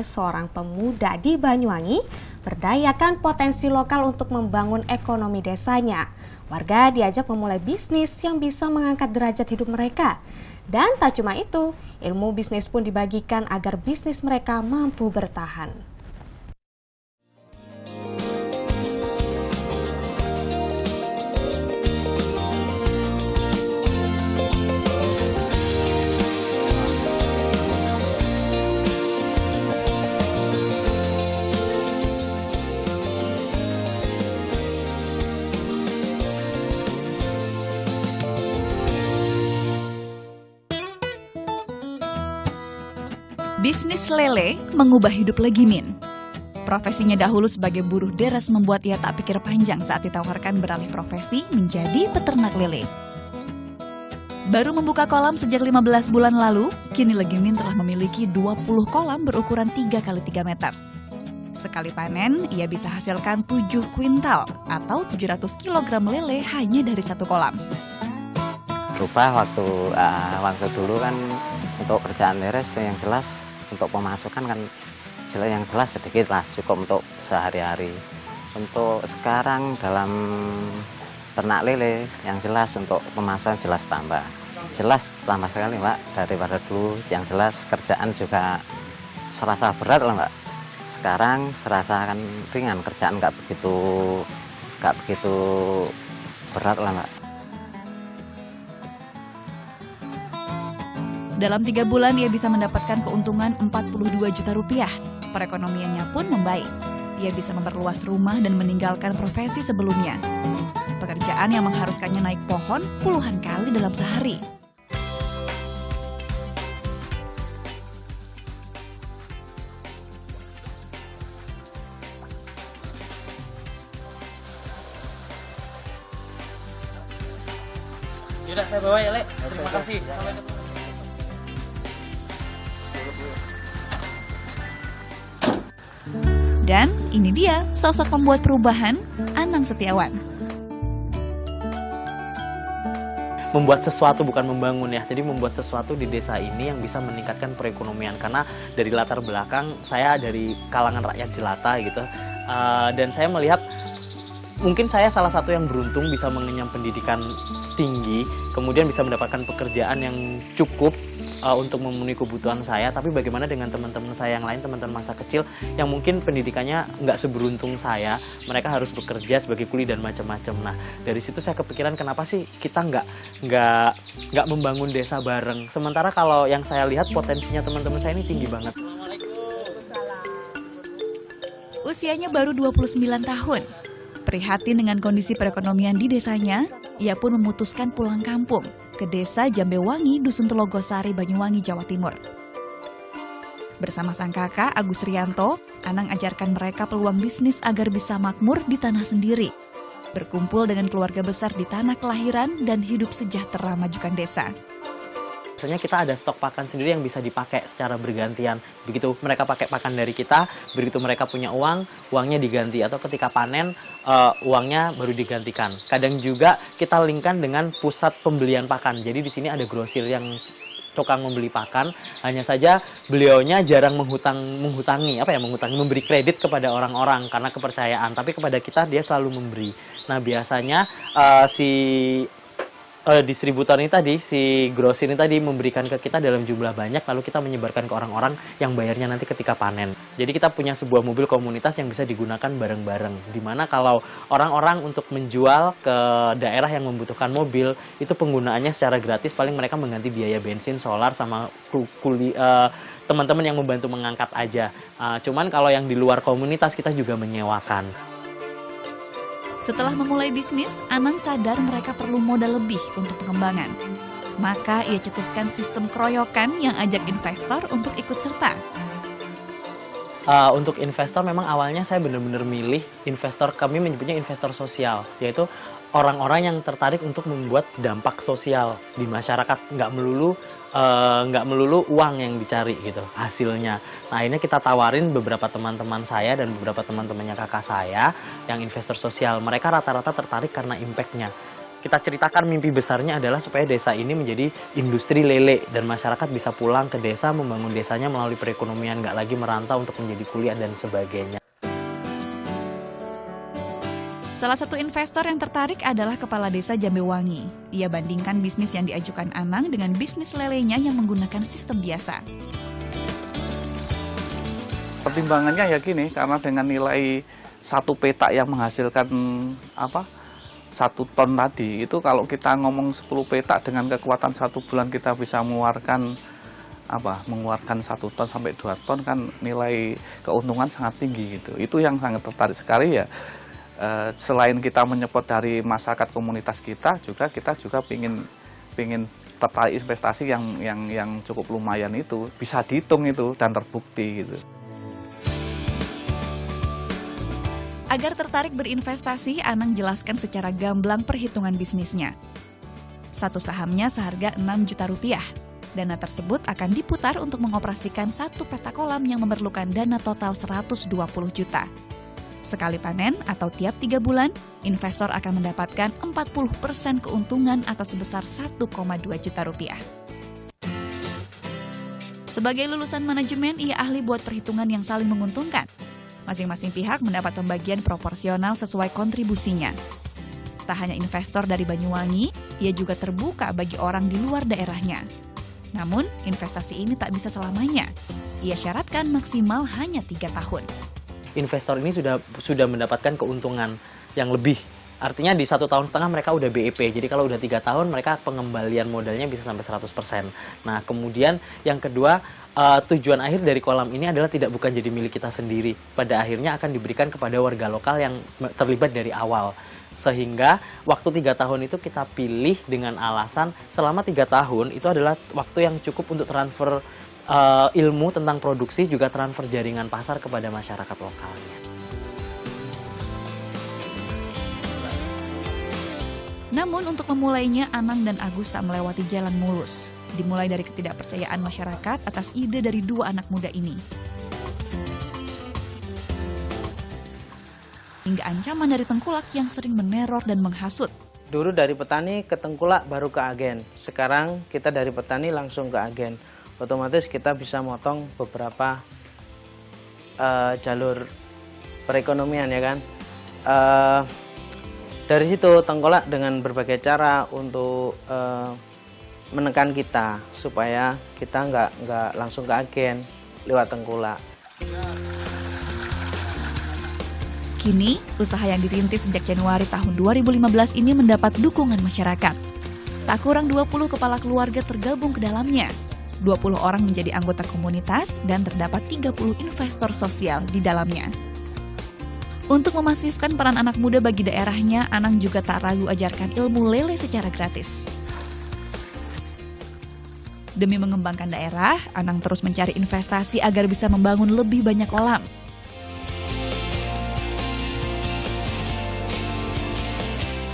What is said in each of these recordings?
seorang pemuda di Banyuwangi berdayakan potensi lokal untuk membangun ekonomi desanya. Warga diajak memulai bisnis yang bisa mengangkat derajat hidup mereka. Dan tak cuma itu, ilmu bisnis pun dibagikan agar bisnis mereka mampu bertahan. Bisnis lele mengubah hidup Legimin. Profesinya dahulu sebagai buruh deres membuat ia tak pikir panjang saat ditawarkan beralih profesi menjadi peternak lele. Baru membuka kolam sejak 15 bulan lalu, kini Legimin telah memiliki 20 kolam berukuran 3 x 3 meter. Sekali panen, ia bisa hasilkan 7 kuintal atau 700 kg lele hanya dari satu kolam. Berubah waktu dulu kan untuk kerjaan deres yang jelas untuk pemasukan kan yang jelas sedikit lah, cukup untuk sehari-hari. Untuk sekarang dalam ternak lele yang jelas untuk pemasukan jelas tambah sekali Mbak, daripada dulu. Yang jelas kerjaan juga serasa berat lah Mbak. Sekarang serasa kan ringan, kerjaan nggak begitu berat lah Mbak. Dalam 3 bulan ia bisa mendapatkan keuntungan 42 juta rupiah. Perekonomiannya pun membaik. Ia bisa memperluas rumah dan meninggalkan profesi sebelumnya. Pekerjaan yang mengharuskannya naik pohon puluhan kali dalam sehari. Yaudah, saya bawa ya, Le. Terima kasih. Sampai ketemu. Dan ini dia sosok pembuat perubahan, Anang Setiawan. Membuat sesuatu bukan membangun ya, jadi membuat sesuatu di desa ini yang bisa meningkatkan perekonomian. Karena dari latar belakang saya dari kalangan rakyat jelata gitu, dan saya melihat mungkin saya salah satu yang beruntung bisa mengenyam pendidikan tinggi, kemudian bisa mendapatkan pekerjaan yang cukup untuk memenuhi kebutuhan saya. Tapi bagaimana dengan teman-teman saya yang lain, teman-teman masa kecil yang mungkin pendidikannya nggak seberuntung saya, mereka harus bekerja sebagai kuli dan macam-macam. Nah, dari situ saya kepikiran kenapa sih kita nggak membangun desa bareng. Sementara kalau yang saya lihat potensinya teman-teman saya ini tinggi banget. Usianya baru 29 tahun. Prihatin dengan kondisi perekonomian di desanya, ia pun memutuskan pulang kampung ke desa Jambewangi, Dusun Telogosari, Banyuwangi, Jawa Timur. Bersama sang kakak, Agus Rianto, Anang ajarkan mereka peluang bisnis agar bisa makmur di tanah sendiri. Berkumpul dengan keluarga besar di tanah kelahiran dan hidup sejahtera majukan desa. Biasanya kita ada stok pakan sendiri yang bisa dipakai secara bergantian. Begitu mereka pakai pakan dari kita, begitu mereka punya uang, uangnya diganti. Atau ketika panen, uangnya baru digantikan. Kadang juga kita linkkan dengan pusat pembelian pakan. Jadi di sini ada grosir yang tukang membeli pakan. Hanya saja beliaunya jarang menghutangi, memberi kredit kepada orang-orang karena kepercayaan. Tapi kepada kita dia selalu memberi. Nah biasanya distributor ini tadi, si grosir ini tadi memberikan ke kita dalam jumlah banyak, lalu kita menyebarkan ke orang-orang yang bayarnya nanti ketika panen. Jadi kita punya sebuah mobil komunitas yang bisa digunakan bareng-bareng. Dimana kalau orang-orang untuk menjual ke daerah yang membutuhkan mobil, itu penggunaannya secara gratis, paling mereka mengganti biaya bensin, solar, sama teman-teman yang membantu mengangkat aja. Cuman kalau yang di luar komunitas kita juga menyewakan. Setelah memulai bisnis, Anang sadar mereka perlu modal lebih untuk pengembangan. Maka ia cetuskan sistem keroyokan yang ajak investor untuk ikut serta. Untuk investor memang awalnya saya benar-benar milih investor, kami menyebutnya investor sosial, yaitu orang-orang yang tertarik untuk membuat dampak sosial di masyarakat, nggak melulu uang yang dicari gitu hasilnya. Nah akhirnya kita tawarin beberapa teman-teman saya dan beberapa teman-temannya kakak saya yang investor sosial. Mereka rata-rata tertarik karena impact-nya. kita ceritakan mimpi besarnya adalah supaya desa ini menjadi industri lele dan masyarakat bisa pulang ke desa membangun desanya melalui perekonomian, nggak lagi merantau untuk menjadi kuliah dan sebagainya. Salah satu investor yang tertarik adalah Kepala Desa Jambewangi. Ia bandingkan bisnis yang diajukan Anang dengan bisnis lelenya yang menggunakan sistem biasa. Pertimbangannya ya gini, karena dengan nilai satu petak yang menghasilkan 1 ton tadi, itu kalau kita ngomong 10 petak dengan kekuatan 1 bulan kita bisa mengeluarkan 1 ton sampai 2 ton, kan nilai keuntungan sangat tinggi gitu. Itu yang sangat tertarik sekali ya. Selain kita menyepot dari masyarakat komunitas kita juga pingin tertarik investasi yang cukup lumayan, itu bisa dihitung itu dan terbukti gitu. Agar tertarik berinvestasi, Anang jelaskan secara gamblang perhitungan bisnisnya. Satu sahamnya seharga 6 juta rupiah. Dana tersebut akan diputar untuk mengoperasikan 1 peta kolam yang memerlukan dana total 120 juta. Sekali panen atau tiap 3 bulan, investor akan mendapatkan 40% keuntungan atau sebesar 1,2 juta rupiah. Sebagai lulusan manajemen, ia ahli buat perhitungan yang saling menguntungkan. Masing-masing pihak mendapat pembagian proporsional sesuai kontribusinya. Tak hanya investor dari Banyuwangi, ia juga terbuka bagi orang di luar daerahnya. Namun, investasi ini tak bisa selamanya. Ia syaratkan maksimal hanya 3 tahun. Investor ini sudah mendapatkan keuntungan yang lebih. Artinya di 1,5 tahun mereka udah BEP. Jadi kalau udah 3 tahun mereka pengembalian modalnya bisa sampai 100%. Nah, kemudian yang kedua, tujuan akhir dari kolam ini adalah bukan jadi milik kita sendiri. Pada akhirnya akan diberikan kepada warga lokal yang terlibat dari awal. Sehingga waktu 3 tahun itu kita pilih dengan alasan selama 3 tahun itu adalah waktu yang cukup untuk transfer ilmu tentang produksi, juga transfer jaringan pasar kepada masyarakat lokalnya. Namun untuk memulainya, Anang dan Agus tak melewati jalan mulus. Dimulai dari ketidakpercayaan masyarakat atas ide dari 2 anak muda ini. Hingga ancaman dari tengkulak yang sering meneror dan menghasut. Dulu dari petani ke tengkulak baru ke agen. Sekarang kita dari petani langsung ke agen. Otomatis kita bisa motong beberapa jalur perekonomian ya kan. Dari situ tengkulak dengan berbagai cara untuk menekan kita supaya kita nggak langsung ke agen lewat tengkulak. Kini, usaha yang dirintis sejak Januari tahun 2015 ini mendapat dukungan masyarakat. Tak kurang 20 kepala keluarga tergabung ke dalamnya. 20 orang menjadi anggota komunitas dan terdapat 30 investor sosial di dalamnya. Untuk memasifkan peran anak muda bagi daerahnya, Anang juga tak ragu ajarkan ilmu lele secara gratis. Demi mengembangkan daerah, Anang terus mencari investasi agar bisa membangun lebih banyak kolam.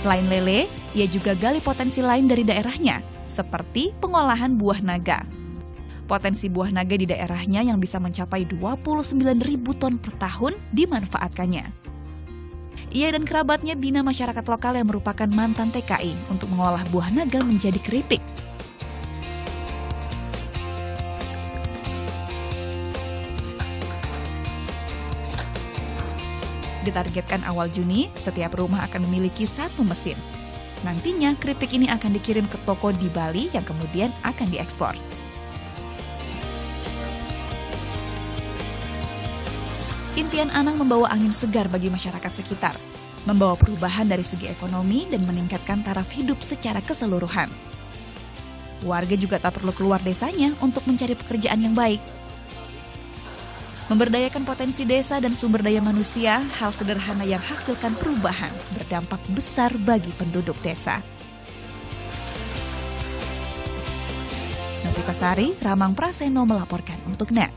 Selain lele, ia juga gali potensi lain dari daerahnya, seperti pengolahan buah naga. Potensi buah naga di daerahnya yang bisa mencapai 29.000 ton per tahun dimanfaatkannya. Ia dan kerabatnya bina masyarakat lokal yang merupakan mantan TKI untuk mengolah buah naga menjadi keripik. Ditargetkan awal Juni, setiap rumah akan memiliki 1 mesin. Nantinya keripik ini akan dikirim ke toko di Bali yang kemudian akan diekspor. Impian Anang membawa angin segar bagi masyarakat sekitar, membawa perubahan dari segi ekonomi dan meningkatkan taraf hidup secara keseluruhan. Warga juga tak perlu keluar desanya untuk mencari pekerjaan yang baik. Memberdayakan potensi desa dan sumber daya manusia, hal sederhana yang hasilkan perubahan berdampak besar bagi penduduk desa. Novi Pasari, Ramang Praseno melaporkan untuk NET.